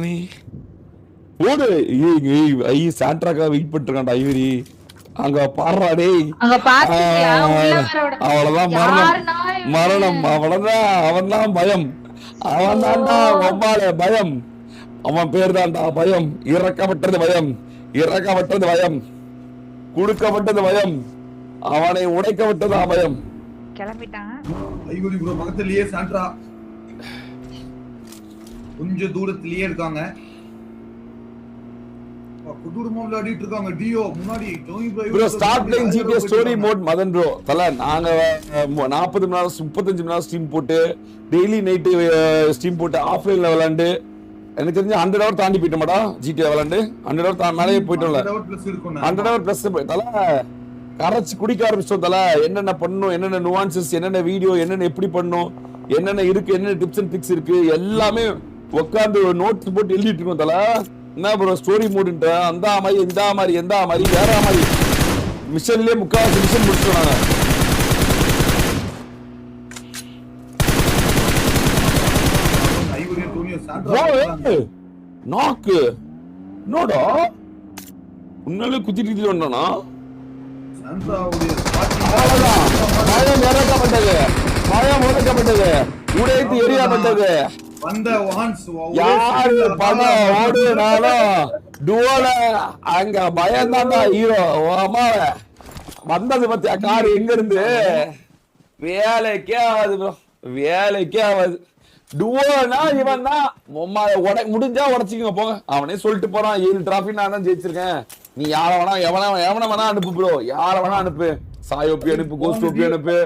நீ ஓடு சாண்ட்ராக்கா wait பண்ணிருக்கான்டா Ivory அங்க பாடுறா டேய் அவ்வளவுதான் மரணம் அவ்வளவுதான் அவன் தான் பயம் அவன் தான்டா ஒம்பால பயம் அவன் பேர் தான்டா பயம் இறக்கப்பட்டது பயம் கொடுக்கப்பட்டது பயம் அவனை உடைக்கப்பட்டதா பயம் கிளம்பிட்டான் ஐவரி ப்ரோ பக்கத்துலயே சாண்ட்ரா கொஞ்சம் தூரத்திலேயே இருக்காங்க குடுகுடுமா விளையாடிட்டு இருக்காங்க டியோ முன்னாடி Tony bro start playing GTA story mode Madan bro தல நாங்க 40 மணி நேரம் 35 மணி நேரம் ஸ்ட்ரீம் போட்டு டெய்லி நைட் ஸ்ட்ரீம் போட்டு ஆஃப்லைன்ல விளையாண்டு எனக்கு தெரிஞ்சு 100 ஹவர் தாண்டி போயிட்டோம்டா ஜிடிஏ விளையாண்டு 100 ஹவர் மேலே போயிட்டோம்ல 100 ஹவர் பிளஸ் தல கரைச்சு குடிக்க ஆரம்பிச்சோம் தல என்னென்ன பண்ணணும் என்னென்ன நுவான்சஸ் என்னென்ன வீடியோ என்னென்ன எப்படி பண்ணணும் என்னென்ன இருக்கு என்னென்ன டிப்ஸ் அண்ட் ட்ரிக்ஸ் இருக்கு எல்லாமே உட்காந்து நோட்ஸ் போட்டு எழுதிட்டு இருக்கோம் தல என்ன ப்ரோ ஸ்டோரி மூடுன்ற அந்த மாதிரி எந்த மாதிரி வேற மாதிரி மிஷன்லயே முக்காவாசி மிஷன் முடிச்சிட்டோம் நாங்க நாக்கு நோடா உன்னால குத்திட்டு வந்தானா பயம் இறக்கப்பட்டது உடைத்து எரியப்பட்டது யாரு பணம் ஓடுனாலும் டுவோல அங்க பயம் தான்டா ஹீரோ அம்மாவ வந்தது பத்தியா கார் எங்க இருந்து வேலைக்கே ஆகாது டுவோனா இவன் தான் முடிஞ்சா உடச்சிக்கங்க போங்க அவனே சொல்லிட்டு போறான் 7 டிராஃபி நான் தான் ஜெயிச்சிருக்கேன் நீ யார வேணா எவன வேணா அனுப்பு ப்ரோ யார வேணா அனுப்பு சாயோப்பி அனுப்பு கோஸ்ட் ஓபி அனுப்பு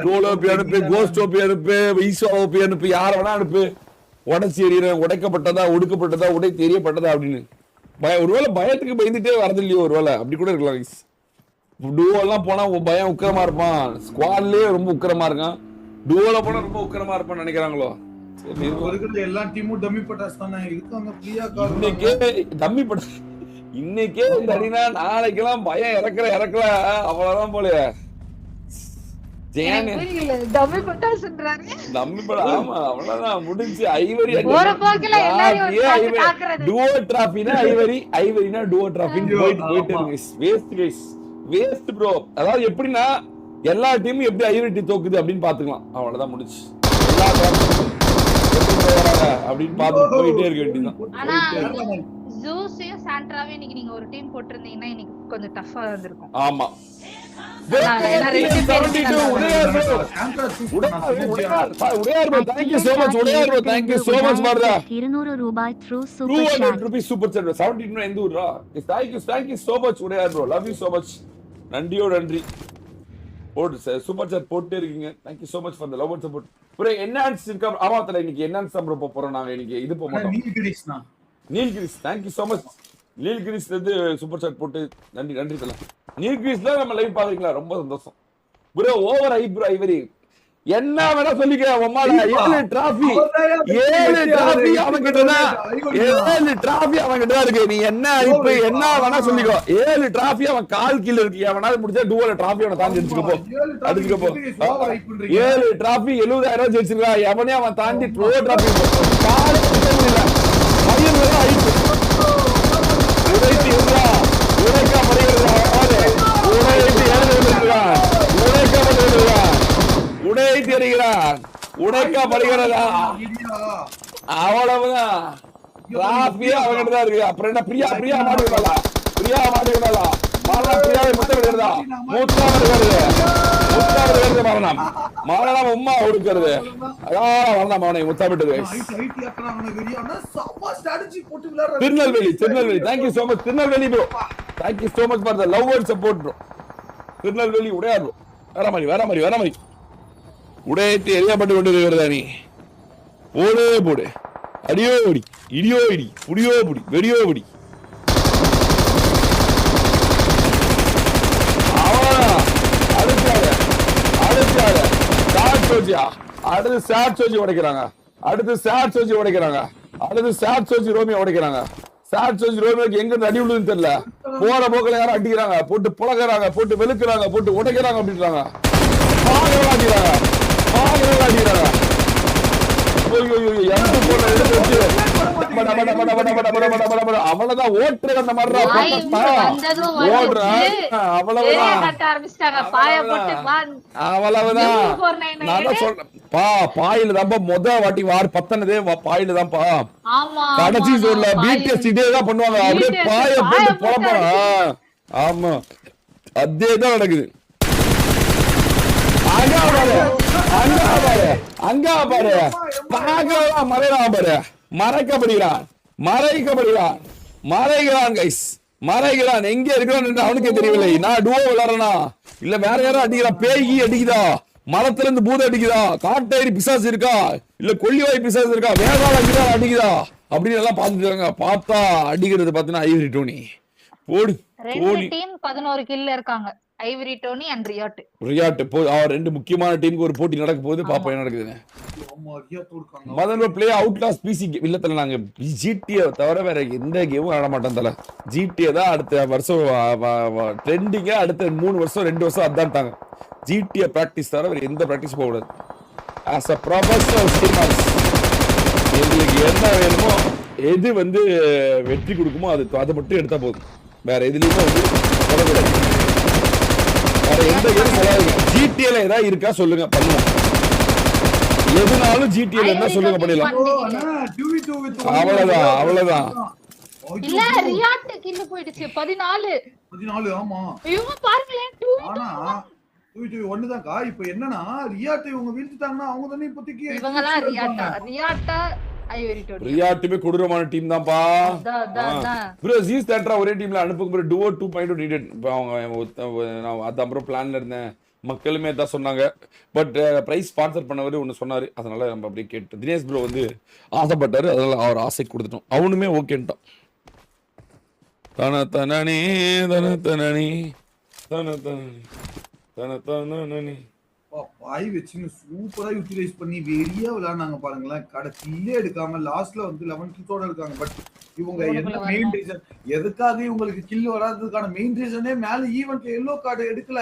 ரோலோப்பி அனுப்பு கோஸ்ட் ஓபி அனுப்பு வைசோ ஓபி அனுப்பு யார வேணா அனுப்பு உடச்சி எறிகிறேன் உடைக்கப்பட்டதா ஒடுக்கப்பட்டதா உடை தெரியப்பட்டதா அப்படின்னு ஒருவேளை பயத்துக்கு பயந்துட்டே வரது இல்லையோ ஒருவேளை அப்படி கூட இருக்கலாம் டுவோலாம் போனா பயம் உக்கிரமா இருப்பான் ஸ்குவாட்லயே ரொம்ப உக்கிரமா இருக்கான் டுவோல போனா ரொம்ப உக்கிரமா இருப்பான்னு நினைக்கிறாங்களோ எல்லா டீமும் டம்மி பட்டாஸ் தானே இருக்காங்க இன்னைக்கே இந்த அடினா நாளைக்கெல்லாம் பயம் இறக்கல அவ்வளவுதான் போல முடிஞ்சு ஐவரி டுவோ டிராஃபினா ஐவரினா டுவோ டிராஃபின்னு போயிட்டு வேஸ்ட் ப்ரோ அதாவது எப்படின்னா எல்லா டீமும் எப்படி ஐவரி தோக்குது அப்படின்னு பாத்துக்கலாம் அவ்வளவுதான் முடிச்சு அப்படின்னு பார்த்து போயிட்டே இருக்க வேண்டியதுதான் ஜூஸையும் சாண்ட்ராவே இன்னைக்கு நீங்க ஒரு டீம் போட்டிருந்தீங்கன்னா இன்னைக்கு கொஞ்சம் டஃபா இருந்திருக்கும் ஆமா நன்றி சூப்பர் சாட் போட்டே இருக்கீங்க thank you so much for the love and support bro enhance இருக்கா ஆமாத்துல இன்னைக்கு என்ஹான்ஸ் தான் போறோம் நாங்க இன்னைக்கு இது போக மாட்டோம் Nilgiris thank you so much நீல்கிரிஸ்ல இருந்து சூப்பர் சாட் போட்டு நன்றி தல நீல்கிரிஸ்ல நம்ம லைவ் பாக்குறீங்களா ரொம்ப சந்தோஷம் bro over I bro Ivory என்ன வேணா சொல்லிக்க உம்மால 7 டிராஃபி அவன் கிட்ட இருக்கு நீ என்ன இப்ப என்ன வேணா சொல்லிக்கோ 7 டிராஃபி அவன் கால் கீழ இருக்கு அவனால முடிஞ்சா டுவோல டிராஃபி அவனை தாண்டி அடிச்சுக்க போ 7 டிராஃபி 70000 ஜெயிச்சிருக்கா எவனே அவன் தாண்டி டுவோ டிராஃபி கால் இல்ல பையன் வேற ஐப்பு உடைத்து இருந்தா உடைக்கா படுகிறதா உடைத்து எழுதுகிறதா உடைக்கப்படுகிறதா உடைத்து எறிகிறான் உடைக்கப்படுகிறதா அவ்வளவுதான் டிராஃபியே அவங்கிட்ட தான் இருக்கு அப்புறம் என்ன பிரியா மாட்டிவிடலாம் மரணம் பிரியாவை முத்தமிடுகிறதா முத்தமிடுகிறது மரணம் உம்மா கொடுக்கிறது அதான் மரணம் அவனை முத்தமிட்டது Tirunelveli thank you so much Tirunelveli bro thank you so much for the love and support bro Tirunelveli Udaiyar bro வேற மாதிரி உடையத்தை எரியப்பட்டு கொண்டிருக்கிறதா நீ போடு அடியோ அடி இடியோ இடி புடியோ புடி வெடியோ புடி அடுத்து சாட் சோஜி உடைக்கிறாங்க அடுத்து சாட் சோஜி ரோமியா உடைக்கிறாங்க சாட் சோஜி ரோமியாக்கு எங்க இருந்து அடி விழுதுன்னு தெரியல போற போக்குல யாரும் அடிக்கிறாங்க போட்டு புழக்கிறாங்க போட்டு வெளுக்கிறாங்க போட்டு உடைக்கிறாங்க அப்படின்றாங்க அடிக்கிறாங்க அவ்வளவுதான் ஓட்டுற அந்த மாதிரி ஓடுற அவ்வளவுதான். நான் சொல்றேன் பா, பாயில தான் முத வாட்டி வார் பத்தனதே பாயில தான்ப்பா. கடைசி சோர்ல பிடிஎஸ் இதேதான் பண்ணுவாங்க, அப்படியே பாய போட்டு போறப்பா. ஆமா அதேதான் நடக்குது. அங்க பாரு மறைகிறான் கைஸ், மறைகிறான். எங்க இருக்கிறான் அவனுக்கே தெரியவில்லை. நான் டுவோ விளையாடுறா இல்ல வேற யாரும் அடிக்கிறான், பேய்கி அடிக்குதா, மரத்துல இருந்து பூதம் அடிக்குதா, காட்டேரி பிசாசு இருக்கா, இல்ல கொல்லிவாய் பிசாசு இருக்கா, வேகால அடிக்குதா அப்படின்னு எல்லாம் பாத்துட்டு இருக்காங்க. பார்த்தா அடிக்கிறது பாத்தீங்கன்னா ஐவரி டோனி போடு. 11 கில்ல இருக்காங்க, ஐவரி டோனி அண்ட் ரியாட். ரெண்டு முக்கியமான டீமுக்கு ஒரு போட்டி நடக்க போகுது. பாப்பா என்ன நடக்குதுன்னு. முதல்ல பிளே அவுட்லாஸ் பிசி இல்லத்துல நாங்க ஜிடிஏ தவிர வேற எந்த கேமும் ஆட மாட்டோம் தல. ஜிடிஏ தான் அடுத்த வருஷம் ட்ரெண்டிங்கா, அடுத்த 3 வருஷம் 2 வருஷம் அதான்ட்டாங்க. ஜிடிஏ பிராக்டிஸ் தவிர வேற எந்த பிராக்டிஸ் போக கூடாது. ஆஸ் அ ப்ரொஃபஷனல் ஸ்ட்ரீமர்ஸ் எங்களுக்கு என்ன வேணுமோ, எது வந்து வெற்றி கொடுக்குமோ அதை மட்டும் எடுத்தா போதும். வேற எதுலயுமே வந்து சொல்லக்கூடாது. வேற எந்த கேமும் சொல்லாதீங்க. ஜிடிஏல ஏதாவது இருக்கா சொல்லுங்க, பண்ணுவோம். எதுனாலும் ஜிடிஏல இருந்தா சொல்லுங்க, பண்ணிடலாம். அவ்வளவுதான் அவ்வளவுதான். இல்ல ரியாட் கில் போயிடுச்சு 14. ஆமா இவங்க பாருங்களேன் 2 ஆனா 2 தான்க்கா. இப்போ என்னன்னா ரியாட் இவங்க வீழ்த்திட்டாங்கன்னா அவங்க தானே இப்போதைக்கு இவங்கலாம் ரியாட்டா ஐவரி டோனி. ரியாட்டுமே கொடூரமான டீம் தான்ப்பா. ப்ரோ ஜீஸ் தேட்டரா ஒரே டீம்ல அனுப்புங்க ப்ரோ. டுவோ 2.2 நீடட். இப்போ அவங்க நான் அதான் ப்ரோ பிளான்ல இருந்தேன். மக்களுமே தான் சொன்னாங்க. பட் பிரைஸ் ஸ்பான்சர் பண்ணவர் ஒன்று சொன்னாரு, அதனால நம்ம அப்படியே கேட்டு தினேஷ் ப்ரோ வந்து ஆசைப்பட்டாரு, அதனால அவர் ஆசை கொடுத்துட்டோம். அவனுமே ஓகேன்ட்டான். தன தனனே தன தனனி தன தனனி தன தனனி பாய் வச்சுன்னு சூப்பரா யூட்டிலைஸ் பண்ணி வெறியா விளையாடுனாங்க பாருங்களேன். கடைசியிலே எடுக்காம லாஸ்ட்ல வந்து 11 கில்லோட இருக்காங்க. பட் இவங்க என்ன மெயின் ரீசன், எதுக்காக இவங்களுக்கு கில் வராததுக்கான மெயின் ரீசனே மேல ஈவென்ட்ல எல்லோ கார்டு எடுக்கல,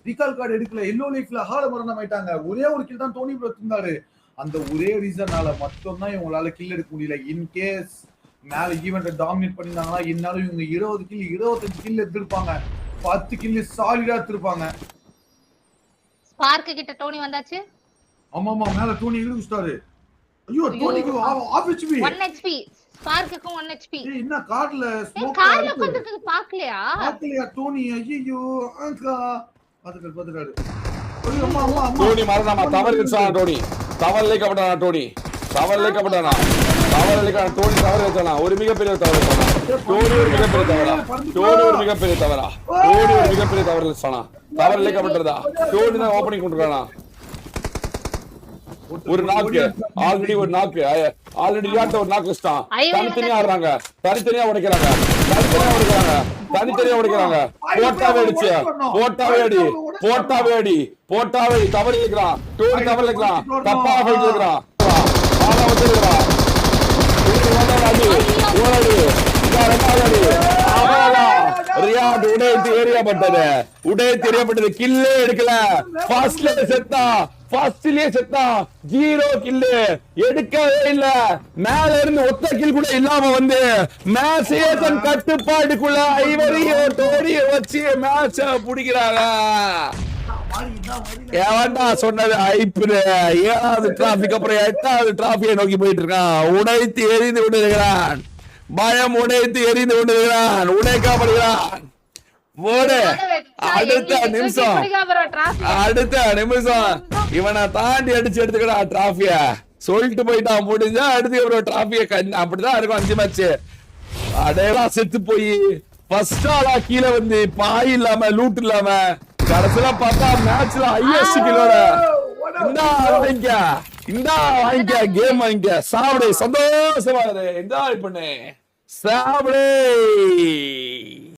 ரீகால் கார்டு எடுக்கல, எல்லோ லைஃப்ல ஹால மரணம் ஆயிட்டாங்க. ஒரே ஒரு கில் தான் டோனி ப்ரோ இருந்தாரு. அந்த ஒரே ரீசனால மட்டும் தான் இவங்களால கில் எடுக்க முடியல. இன்கேஸ் மேல ஈவென்ட்டை டாமினேட் பண்ணிருந்தாங்கன்னா இன்னாலும் இவங்க 20 கில் 25 கில் எடுத்திருப்பாங்க, 10 கில் சாலிடா எடுத்திருப்பாங்க. ஸ்பார்க் கிட்ட டோனி வந்தாச்சு. ஆமா மேல டோனி இழுக்குறாரு. ஐயோ டோனிக்கு ஆஃப் ஹெச்பி 1 ஹெச்பி, ஸ்பார்க்குக்கும் 1 ஹெச்பி. என்ன கார்ல ஸ்மோக் கார்ல கொஞ்சம் பாக்கலையா டோனி? ஐயோ அங்கா பாத்துட்டாரு. ஐயோ அம்மா டோனி மறந்தாமா, தவறிச்சா டோனி, தவறலைக்கப்பட்டானா டோனி, தவறலைக்கப்பட்டானா டோனி, தவறு வச்சானா. ஒரு மிகப்பெரிய தவறு வச்சானா டோனி, ஒரு மிகப்பெரிய தவறா டோனி, ஒரு மிகப்பெரிய தவறா டோனி, ஒரு மிகப்பெரிய தவறு வச்சானா. தவறலைக்கப்பட்டதா டோனி தான் ஓபனிங் கொண்டிருக்கானா. ஒரு நாக்கு ஆல்ரெடி, ஒரு நாக்கு ஆல்ரெடி ரியாட் ஒரு நாக்கு வச்சிட்டான். தனித்தனியா ஆடுறாங்க, தனித்தனியா உடைக்கிறாங்க, தனித்தனியா உடைக்கிறாங்க. போட்டாவே அடி தவறி இருக்கிறான் டோனி, தவறி இருக்கிறான், தப்பா போயிட்டு இருக்கிறான். உடைய தெரியப்பட்டது. கில்லே எடுக்கல, ஃபர்ஸ்ட்லயே செத்தா 0 கில்லு எடுக்கவே இல்ல. மேல இருந்து ஒத்த கில் கூட இல்லாம வந்து மேட்ச் கட்டுப்பாட்டுக்குள்ள ஐவரியோ டோனியோ வச்சு மேட்ச புடிக்கிறாங்க. ஏன்டா சொன்னது ஐபிஎல் 7வது டிராபிக் அப்புறம் 8வது டிராபியை நோக்கி போயிட்டு இருக்கான். உடைத்து எரிந்து கொண்டிருக்கிறான், பயம் உடைத்து எரிந்து கொண்டிருக்கிறான், உடைக்கப்படுகிறான். அடுத்த நிமிஷம் இவனை தாண்டி அடிச்சு எடுத்துக்கடா டிராபிய சொல்லிட்டு போயிட்டான். முடிஞ்சா அடுத்து டிராபிய அப்படிதான் இருக்கும். 5 மேட்ச் அடையெல்லாம் செத்து போய் ஃபர்ஸ்ட் ஆளா கீழே வந்து பாய் இல்லாம லூட் இல்லாம கடைசியில பார்த்தா மேட்ச்ல ஹையஸ்ட் கில்லோட இந்த வாங்கிக்க கேம் வாங்கிக்க சாப்பிடு, சந்தோஷமா என்ஜாய் பண்ணு, சாப்பிடு.